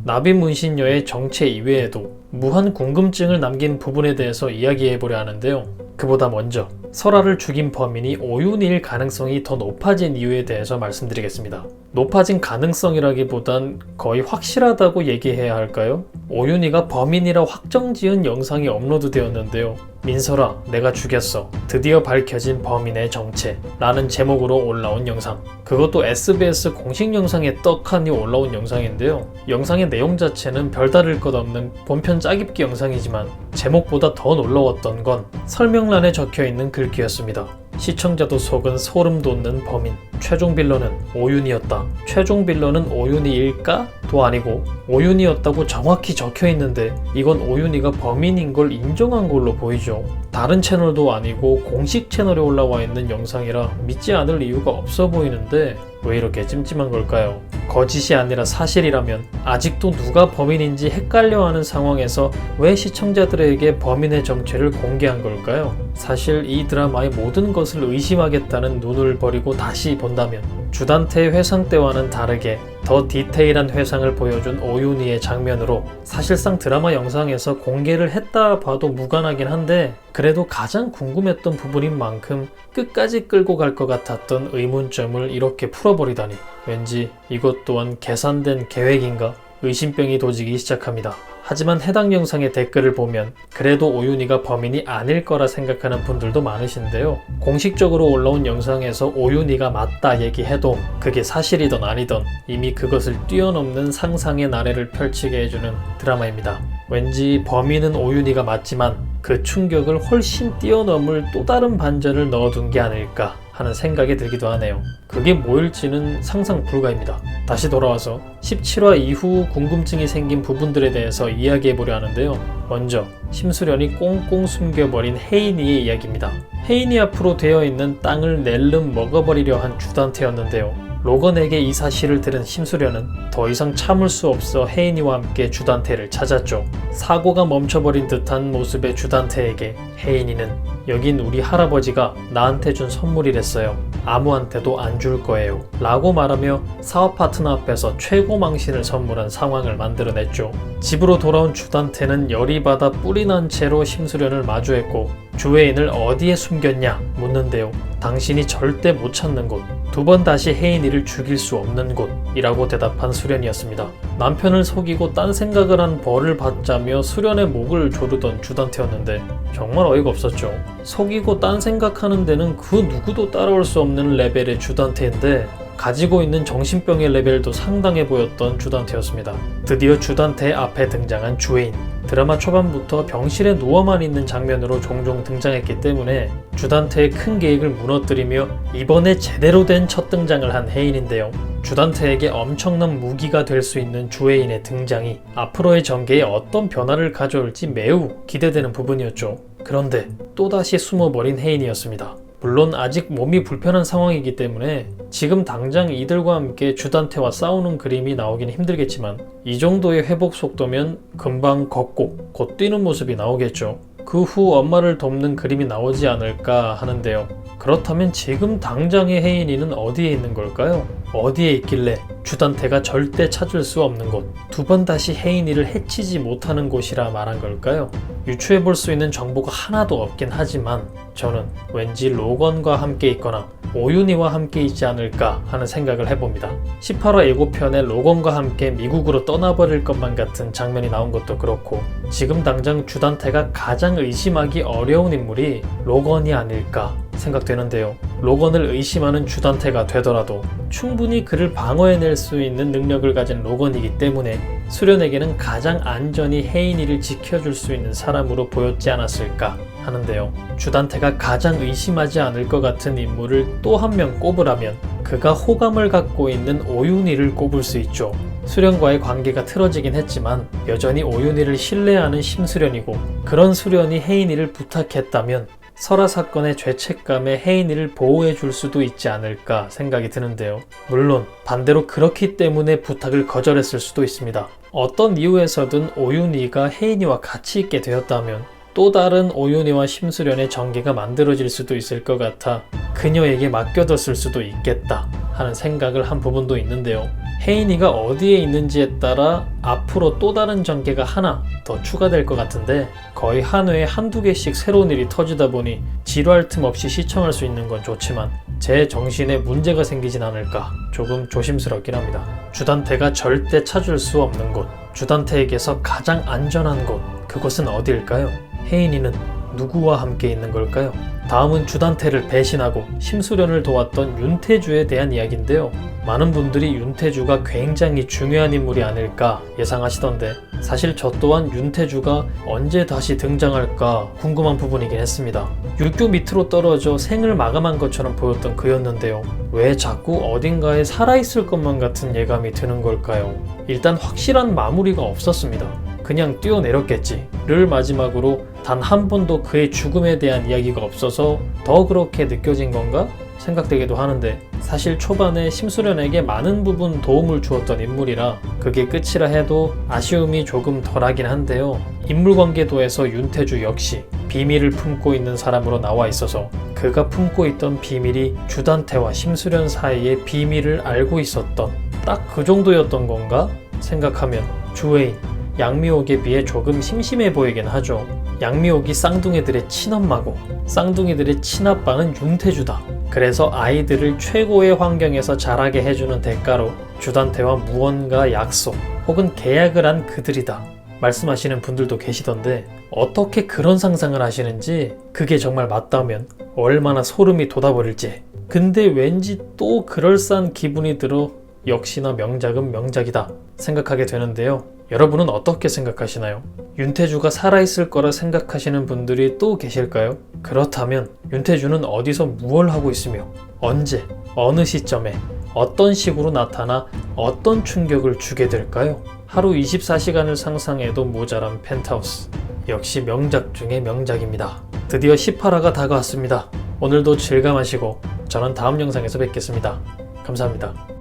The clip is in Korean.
나비문신녀의 정체 이외에도 무한 궁금증을 남긴 부분에 대해서 이야기해보려 하는데요. 그보다 먼저 설아를 죽인 범인이 오윤희일 가능성이 더 높아진 이유에 대해서 말씀드리겠습니다. 높아진 가능성이라기보단 거의 확실하다고 얘기해야 할까요? 오윤희가 범인이라 확정지은 영상이 업로드되었는데요. 민설아, 내가 죽였어. 드디어 밝혀진 범인의 정체 라는 제목으로 올라온 영상. 그것도 SBS 공식 영상에 떡하니 올라온 영상인데요. 영상의 내용 자체는 별다를 것 없는 본편 짜깁기 영상이지만 제목보다 더 놀라웠던 건 설명란에 적혀있는 글귀였습니다. 시청자도 속은 소름 돋는 범인. 최종 빌런은 오윤희였다. 최종 빌런은 오윤희일까? 도 아니고 오윤희였다고 정확히 적혀있는데 이건 오윤희가 범인인 걸 인정한 걸로 보이죠. 다른 채널도 아니고 공식 채널에 올라와 있는 영상이라 믿지 않을 이유가 없어 보이는데 왜 이렇게 찜찜한 걸까요? 거짓이 아니라 사실이라면 아직도 누가 범인인지 헷갈려하는 상황에서 왜 시청자들에게 범인의 정체를 공개한 걸까요? 사실 이 드라마의 모든 것을 의심하겠다는 눈을 버리고 다시 본다면 주단태의 회상 때와는 다르게 더 디테일한 회상을 보여준 오윤희의 장면으로 사실상 드라마 영상에서 공개를 했다 봐도 무관하긴 한데 그래도 가장 궁금했던 부분인 만큼 끝까지 끌고 갈 것 같았던 의문점을 이렇게 풀어버리다니 왠지 이것 또한 계산된 계획인가? 의심병이 도지기 시작합니다. 하지만 해당 영상의 댓글을 보면 그래도 오윤희가 범인이 아닐 거라 생각하는 분들도 많으신데요. 공식적으로 올라온 영상에서 오윤희가 맞다 얘기해도 그게 사실이든 아니든 이미 그것을 뛰어넘는 상상의 나래를 펼치게 해주는 드라마입니다. 왠지 범인은 오윤희가 맞지만 그 충격을 훨씬 뛰어넘을 또 다른 반전을 넣어둔 게 아닐까 하는 생각이 들기도 하네요. 그게 뭐일지는 상상 불가입니다. 다시 돌아와서 17화 이후 궁금증이 생긴 부분들에 대해서 이야기해보려 하는데요. 먼저 심수련이 꽁꽁 숨겨버린 혜인이의 이야기입니다. 혜인이 앞으로 되어 있는 땅을 낼름 먹어버리려 한 주단태였는데요. 로건에게 이 사실을 들은 심수련은 더 이상 참을 수 없어 혜인이와 함께 주단태를 찾았죠. 사고가 멈춰버린 듯한 모습의 주단태에게 혜인이는 여긴 우리 할아버지가 나한테 준 선물이랬어요. 아무한테도 안 줄 거예요. 라고 말하며 사업 파트너 앞에서 최고 망신을 선물한 상황을 만들어냈죠. 집으로 돌아온 주단태는 열이 받아 뿔이 난 채로 심수련을 마주했고 주애인을 어디에 숨겼냐 묻는데요. 당신이 절대 못 찾는 곳, 두 번 다시 혜인이를 죽일 수 없는 곳이라고 대답한 수련이었습니다. 남편을 속이고 딴 생각을 한 벌을 받자며 수련의 목을 조르던 주단태였는데 정말 어이가 없었죠. 속이고 딴 생각하는 데는 그 누구도 따라올 수 없는 레벨의 주단태인데 가지고 있는 정신병의 레벨도 상당해 보였던 주단태였습니다. 드디어 주단태 앞에 등장한 주애인. 드라마 초반부터 병실에 누워만 있는 장면으로 종종 등장했기 때문에 주단태의 큰 계획을 무너뜨리며 이번에 제대로 된 첫 등장을 한 혜인인데요. 주단태에게 엄청난 무기가 될 수 있는 주애인의 등장이 앞으로의 전개에 어떤 변화를 가져올지 매우 기대되는 부분이었죠. 그런데 또다시 숨어버린 혜인이었습니다. 물론 아직 몸이 불편한 상황이기 때문에 지금 당장 이들과 함께 주단태와 싸우는 그림이 나오긴 힘들겠지만 이 정도의 회복 속도면 금방 걷고 곧 뛰는 모습이 나오겠죠. 그 후 엄마를 돕는 그림이 나오지 않을까 하는데요. 그렇다면 지금 당장의 혜인이는 어디에 있는 걸까요? 어디에 있길래 주단태가 절대 찾을 수 없는 곳, 두 번 다시 혜인이를 해치지 못하는 곳이라 말한 걸까요? 유추해볼 수 있는 정보가 하나도 없긴 하지만 저는 왠지 로건과 함께 있거나 오윤희와 함께 있지 않을까 하는 생각을 해봅니다. 18화 예고편에 로건과 함께 미국으로 떠나버릴 것만 같은 장면이 나온 것도 그렇고 지금 당장 주단태가 가장 의심하기 어려운 인물이 로건이 아닐까 생각되는데요. 로건을 의심하는 주단태가 되더라도 충분히 그를 방어해낼 수 있는 능력을 가진 로건이기 때문에 수련에게는 가장 안전히 혜인이를 지켜줄 수 있는 사람으로 보였지 않았을까 하는데요. 주단태가 가장 의심하지 않을 것 같은 인물을 또 한 명 꼽으라면 그가 호감을 갖고 있는 오윤희를 꼽을 수 있죠. 수련과의 관계가 틀어지긴 했지만 여전히 오윤희를 신뢰하는 심수련이고 그런 수련이 혜인이를 부탁했다면 설아 사건의 죄책감에 혜인이를 보호해줄 수도 있지 않을까 생각이 드는데요. 물론 반대로 그렇기 때문에 부탁을 거절했을 수도 있습니다. 어떤 이유에서든 오윤희가 혜인이와 같이 있게 되었다면 또 다른 오윤희와 심수련의 전개가 만들어질 수도 있을 것 같아 그녀에게 맡겨뒀을 수도 있겠다 하는 생각을 한 부분도 있는데요. 혜인이가 어디에 있는지에 따라 앞으로 또 다른 전개가 하나 더 추가될 것 같은데 거의 한 회에 한두 개씩 새로운 일이 터지다 보니 지루할 틈 없이 시청할 수 있는 건 좋지만 제 정신에 문제가 생기진 않을까 조금 조심스럽긴 합니다. 주단태가 절대 찾을 수 없는 곳, 주단태에게서 가장 안전한 곳, 그곳은 어디일까요? 혜인이는 누구와 함께 있는 걸까요? 다음은 주단태를 배신하고 심수련을 도왔던 윤태주에 대한 이야기인데요. 많은 분들이 윤태주가 굉장히 중요한 인물이 아닐까 예상하시던데 사실 저 또한 윤태주가 언제 다시 등장할까 궁금한 부분이긴 했습니다. 율교 밑으로 떨어져 생을 마감한 것처럼 보였던 그였는데요. 왜 자꾸 어딘가에 살아있을 것만 같은 예감이 드는 걸까요? 일단 확실한 마무리가 없었습니다. 그냥 뛰어내렸겠지를 마지막으로 단 한 번도 그의 죽음에 대한 이야기가 없어서 더 그렇게 느껴진 건가 생각되기도 하는데 사실 초반에 심수련에게 많은 부분 도움을 주었던 인물이라 그게 끝이라 해도 아쉬움이 조금 덜하긴 한데요. 인물관계도에서 윤태주 역시 비밀을 품고 있는 사람으로 나와 있어서 그가 품고 있던 비밀이 주단태와 심수련 사이의 비밀을 알고 있었던 딱 그 정도였던 건가 생각하면 주애인 양미옥에 비해 조금 심심해 보이긴 하죠. 양미옥이 쌍둥이들의 친엄마고 쌍둥이들의 친아빠는 윤태주다. 그래서 아이들을 최고의 환경에서 자라게 해주는 대가로 주단태와 무언가 약속 혹은 계약을 한 그들이다 말씀하시는 분들도 계시던데 어떻게 그런 상상을 하시는지 그게 정말 맞다면 얼마나 소름이 돋아버릴지. 근데 왠지 또 그럴싸한 기분이 들어 역시나 명작은 명작이다 생각하게 되는데요. 여러분은 어떻게 생각하시나요? 윤태주가 살아있을 거라 생각하시는 분들이 또 계실까요? 그렇다면 윤태주는 어디서 무엇을 하고 있으며 언제, 어느 시점에 어떤 식으로 나타나 어떤 충격을 주게 될까요? 하루 24시간을 상상해도 모자란 펜트하우스. 역시 명작 중의 명작입니다. 드디어 18화가 다가왔습니다. 오늘도 즐감하시고 저는 다음 영상에서 뵙겠습니다. 감사합니다.